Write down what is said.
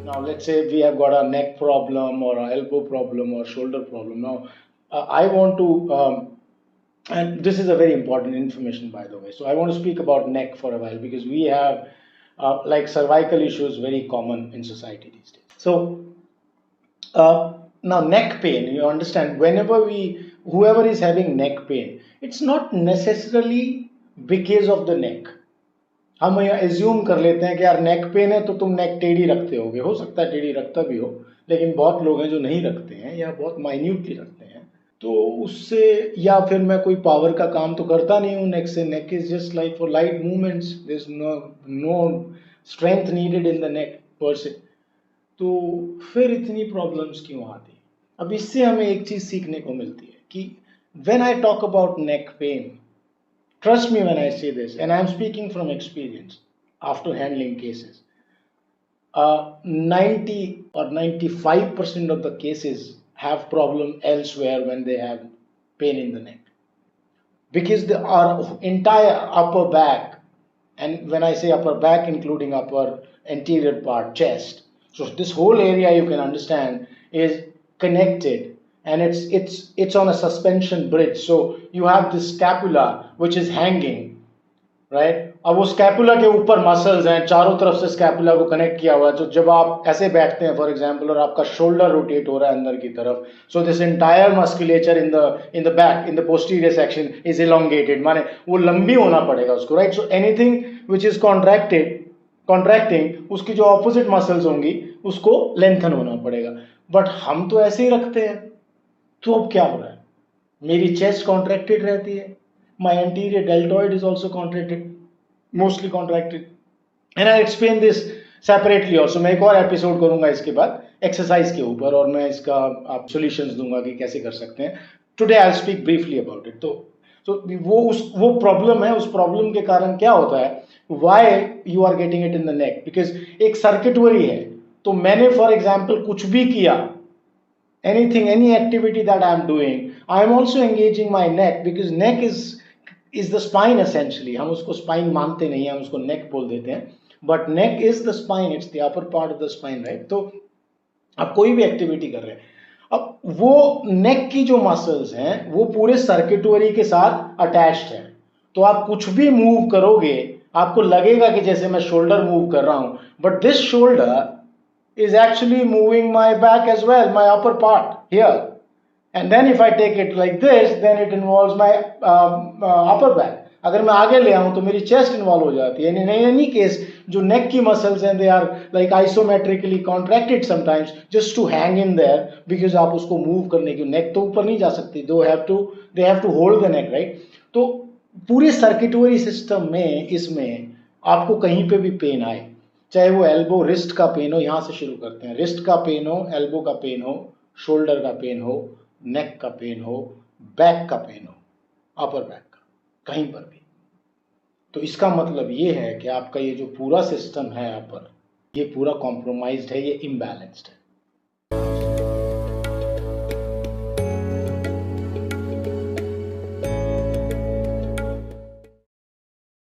Now, let's say we have got a neck problem or an elbow problem or shoulder problem. Now, I want to, and this is a very important information, by the way. So, I want to speak about neck for a while because we have like cervical issues very common in society these days. So, now neck pain, you understand, whoever is having neck pain, it's not necessarily because of the neck. हम assume कर लेते हैं कि यार neck pain है तो तुम नेक टेढ़ी रखते होगे, हो सकता है टेढ़ी रखता भी हो, लेकिन बहुत लोग हैं जो नहीं रखते हैं या बहुत माइन्यूटली रखते हैं, तो उससे, या फिर मैं कोई पावर का काम तो करता नहीं हूँ नेक से, neck is just like for light movements, there is no strength needed in the neck per se, तो फिर इतनी प्रॉब्लम्स क्यों आती? अब इससे हमें एक चीज सीखने को मिलती है कि when I talk about neck pain, trust me when I say this, and I'm speaking from experience after handling cases. 90 or 95% of the cases have problem elsewhere when they have pain in the neck. Because our entire upper back, and when I say upper back, including upper anterior part, chest, so this whole area you can understand is connected, and it's on a suspension bridge. So you have this scapula which is hanging, right? अब वो scapula के ऊपर muscles हैं, चारों तरफ से scapula को connect किया हुआ है, तो जब आप ऐसे बैठते हैं फॉर एग्जांपल और आपका शोल्डर रोटेट हो रहा है अंदर की तरफ, so this entire musculature in the back, in the posterior section is elongated, माने वो लंबी होना पड़ेगा उसको, right? So anything which is contracting, उसकी जो ऑपोजिट मसल्स होंगी उसको लेंथन होना पड़ेगा, बट हम तो ऐसे ही रखते हैं। तो अब क्या हो रहा है? मेरी चेस्ट कॉन्ट्रैक्टेड रहती है, my anterior deltoid is also contracted, mostly contracted, and I explain this separately also. मैं एक और एपिसोड करूंगा इसके बाद एक्सरसाइज के ऊपर, और मैं इसका आप सॉल्यूशंस दूंगा कि कैसे कर सकते हैं. Today I will speak briefly about it. तो वो प्रॉब्लम है, उस प्रॉब्लम के कारण क्या होता है, why you are getting it in the neck, because एक सर्किटरी है. तो मैंने फॉर एग्जाम्पल कुछ भी किया, any activity that I am doing, I am also engaging my neck, because neck is the spine essentially. हम उसको spine मानते नहीं हैं, हम उसको neck बोल देते हैं, but neck is the spine, it's the upper part of the spine, right? तो आप कोई भी एक्टिविटी कर रहे हैं, अब वो नेक की जो मसल्स हैं वो पूरे सर्किटरी के साथ अटैच्ड है, तो आप कुछ भी मूव करोगे आपको लगेगा कि जैसे मैं शोल्डर मूव कर रहा हूं, but this shoulder is actually moving my back as well, my upper part here, and then if I take it like this, then it involves my upper back. अगर मैं आगे ले आऊं तो मेरी चेस्ट इन्वॉल्व हो जाती है. in any case, जो नेक की मसल्स हैं, they are like isometrically contracted sometimes just to hang in there, because आप उसको मूव करने की, नेक तो ऊपर नहीं जा सकती, they have to hold the neck, right? तो पूरे सर्किटरी सिस्टम में इसमें आपको कहीं पे भी पेन आए, चाहे वो एल्बो रिस्ट का पेन हो, यहां से शुरू करते हैं, रिस्ट का पेन हो, एल्बो का पेन हो, शोल्डर का पेन हो, नेक का पेन हो, बैक का पेन हो, अपर बैक का, कहीं पर भी, तो इसका मतलब ये है कि आपका ये जो पूरा सिस्टम है अपर, ये पूरा कॉम्प्रोमाइज्ड है, ये इम्बैलेंस्ड है.